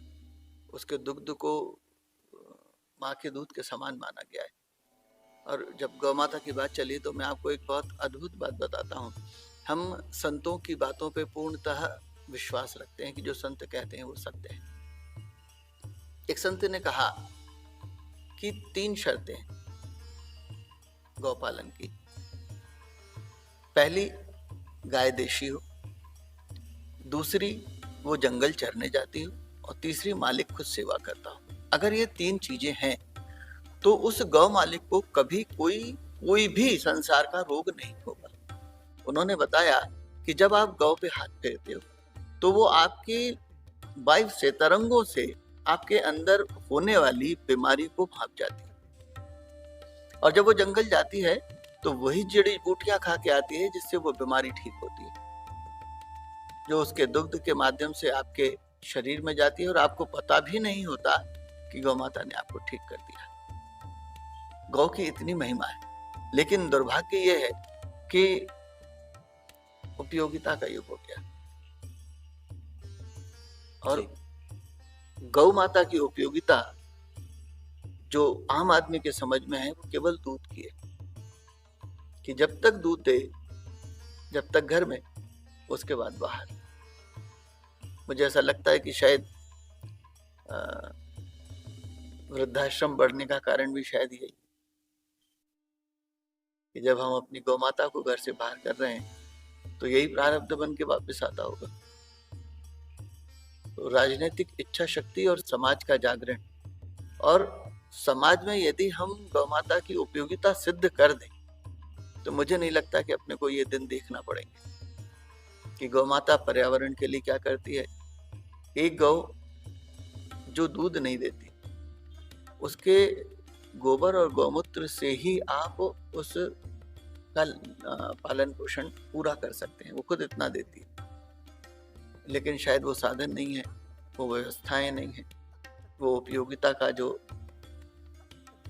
B: उसके दुग्ध को माँ के दूध के समान माना गया है। और जब गौ माता की बात चली तो मैं आपको एक बहुत अद्भुत बात बताता हूँ। हम संतों की बातों पे पूर्णतः विश्वास रखते हैं कि जो संत कहते हैं वो सत्य है। एक संत ने कहा कि 3 शर्तें गौपालन की। पहली, गाय देशी हो, दूसरी वो जंगल चरने जाती हो, और तीसरी मालिक खुद सेवा करता हो। अगर ये 3 चीजें हैं तो उस गौ मालिक को कभी कोई भी संसार का रोग नहीं होगा। उन्होंने बताया कि जब आप गौ पे हाथ फेरते हो तो वो आपकी वायु से, तरंगों से आपके अंदर होने वाली बीमारी को भाग जाती है। और जब वो जंगल जाती है तो वही जड़ी बूटियां खा के आती है जिससे वो बीमारी ठीक होती है, जो उसके दुग्ध के माध्यम से आपके शरीर में जाती है और आपको पता भी नहीं होता कि गौ माता ने आपको ठीक कर दिया। गौ की इतनी महिमा है, लेकिन दुर्भाग्य ये है कि उपयोगिता का युग हो गया और गौ माता की उपयोगिता जो आम आदमी के समझ में है वो केवल दूध की है कि जब तक दूध दे, जब तक घर में, उसके बाद बाहर। मुझे ऐसा लगता है कि शायद वृद्धाश्रम बढ़ने का कारण भी शायद यही कि जब हम अपनी गौ माता को घर से बाहर कर रहे हैं तो यही प्रारब्ध बन के वापस आता होगा। तो राजनीतिक इच्छा शक्ति और समाज का जागरण, और समाज में यदि हम गौ माता की उपयोगिता सिद्ध कर दें तो मुझे नहीं लगता कि अपने को ये दिन देखना पड़ेंगे कि गौ माता पर्यावरण के लिए क्या करती है। एक गौ जो दूध नहीं देती, उसके गोबर और गौमूत्र से ही आप उसका पालन पोषण पूरा कर सकते हैं। वो खुद इतना देती है, लेकिन शायद वो साधन नहीं है, वो व्यवस्थाएं नहीं है, वो उपयोगिता का जो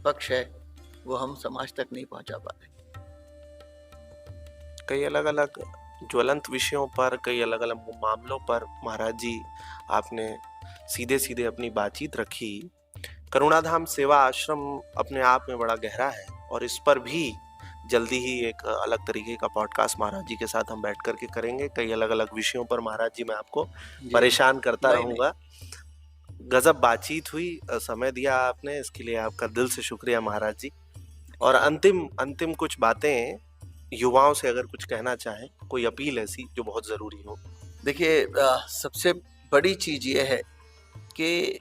B: पक्ष है वो हम समाज तक नहीं पहुंचा पा रहे।
A: कई अलग अलग ज्वलंत विषयों पर, कई अलग अलग मामलों पर महाराज जी आपने सीधे सीधे अपनी बातचीत रखी। करुणाधाम सेवा आश्रम अपने आप में बड़ा गहरा है और इस पर भी जल्दी ही एक अलग तरीके का पॉडकास्ट महाराज जी के साथ हम बैठ करके करेंगे। कई अलग अलग विषयों पर महाराज जी मैं आपको परेशान करता रहूंगा। गजब बातचीत हुई, समय दिया आपने, इसके लिए आपका दिल से शुक्रिया महाराज जी। और अंतिम कुछ बातें युवाओं से अगर कुछ कहना चाहें, कोई अपील ऐसी जो बहुत जरूरी हो।
B: देखिए, सबसे बड़ी चीज ये है कि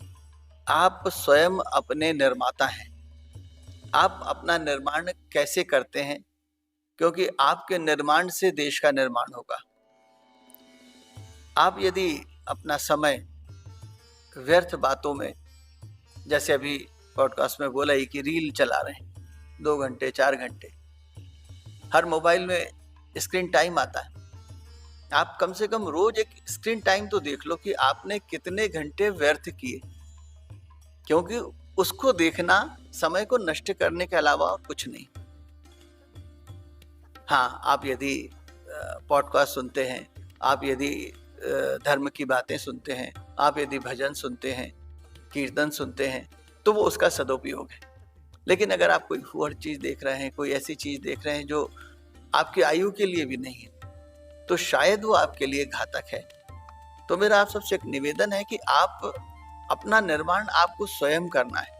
B: आप स्वयं अपने निर्माता हैं। आप अपना निर्माण कैसे करते हैं, क्योंकि आपके निर्माण से देश का निर्माण होगा। आप यदि अपना समय व्यर्थ बातों में, जैसे अभी पॉडकास्ट में बोला ही कि रील चला रहे हैं 2 घंटे 4 घंटे, हर मोबाइल में स्क्रीन टाइम आता है। आप कम से कम रोज एक स्क्रीन टाइम तो देख लो कि आपने कितने घंटे व्यर्थ किए, क्योंकि उसको देखना समय को नष्ट करने के अलावा और कुछ नहीं। हाँ, आप यदि पॉडकास्ट सुनते हैं, आप यदि धर्म की बातें सुनते हैं, आप यदि भजन सुनते हैं, कीर्तन सुनते हैं, तो वो उसका सदुपयोग है। लेकिन अगर आप कोई फूहड़ चीज देख रहे हैं, कोई ऐसी चीज देख रहे हैं जो आपकी आयु के लिए भी नहीं है, तो शायद वो आपके लिए घातक है। तो मेरा आप सबसे एक निवेदन है कि आप अपना निर्माण आपको स्वयं करना है।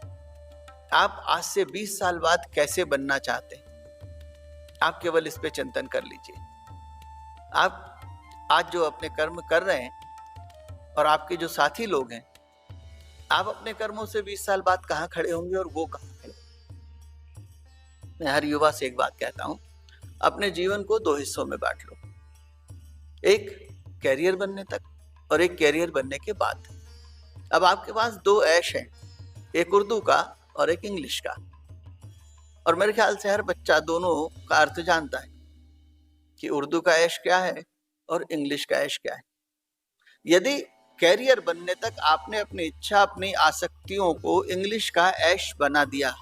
B: आप आज से 20 साल बाद कैसे बनना चाहते हैं, आप केवल इस पे चिंतन कर लीजिए। आप आज जो अपने कर्म कर रहे हैं और आपके जो साथी लोग हैं, आप अपने कर्मों से 20 साल बाद कहाँ खड़े होंगे और वो कहाँ खड़े। मैं हर युवा से एक बात कहता हूं, अपने जीवन को 2 हिस्सों में बांट लो, एक कैरियर बनने तक और एक कैरियर बनने के बाद। अब आपके पास 2 ऐश हैं, एक उर्दू का और एक इंग्लिश का, और मेरे ख्याल से हर बच्चा दोनों का अर्थ जानता है कि उर्दू का ऐश क्या है और इंग्लिश का ऐश क्या है। यदि कैरियर बनने तक आपने अपनी इच्छा, अपनी आसक्तियों को इंग्लिश का ऐश बना दिया,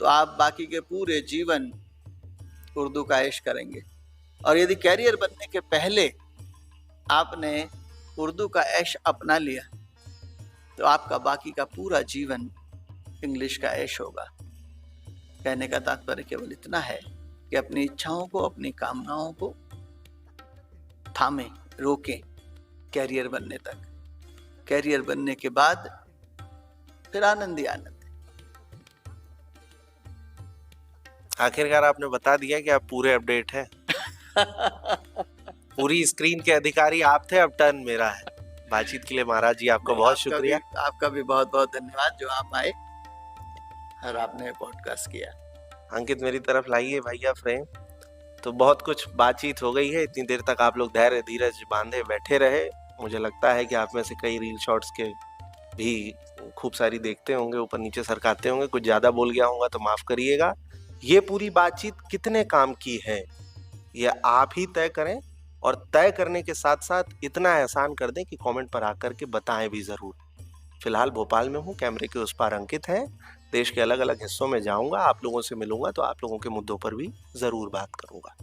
B: तो आप बाकी के पूरे जीवन उर्दू का ऐश करेंगे। और यदि कैरियर बनने के पहले आपने उर्दू का ऐश अपना लिया, तो आपका बाकी का पूरा जीवन इंग्लिश का ऐश होगा। कहने का तात्पर्य केवल इतना है कि अपनी इच्छाओं को, अपनी कामनाओं को थामें, रोकें कैरियर बनने तक। कैरियर बनने के बाद फिर आनंद ही आनंद।
A: आखिरकार आपने बता दिया कि आप पूरे अपडेट हैं। पूरी स्क्रीन के अधिकारी आप थे, अब टर्न मेरा है। बातचीत के लिए महाराज जी आपका बहुत शुक्रिया।
B: आपका भी बहुत बहुत धन्यवाद जो आप आए और आपने पॉडकास्ट किया।
A: अंकित, मेरी तरफ लाइए भैया फ्रेम। तो बहुत कुछ बातचीत हो गई है, इतनी देर तक आप लोग धैर्य धीरज बांधे बैठे रहे। मुझे लगता है कि आप में से कई रील शॉर्ट्स के भी खूब सारी देखते होंगे, ऊपर नीचे सरकाते होंगे। कुछ ज्यादा बोल गया होगा तो माफ करिएगा। ये पूरी बातचीत कितने काम की है ये आप ही तय करें, और तय करने के साथ साथ इतना एहसान कर दें कि कमेंट पर आकर के बताएं भी जरूर। फिलहाल भोपाल में हूँ, कैमरे के उस पार अंकित है। देश के अलग अलग हिस्सों में जाऊंगा, आप लोगों से मिलूंगा, तो आप लोगों के मुद्दों पर भी जरूर बात करूंगा।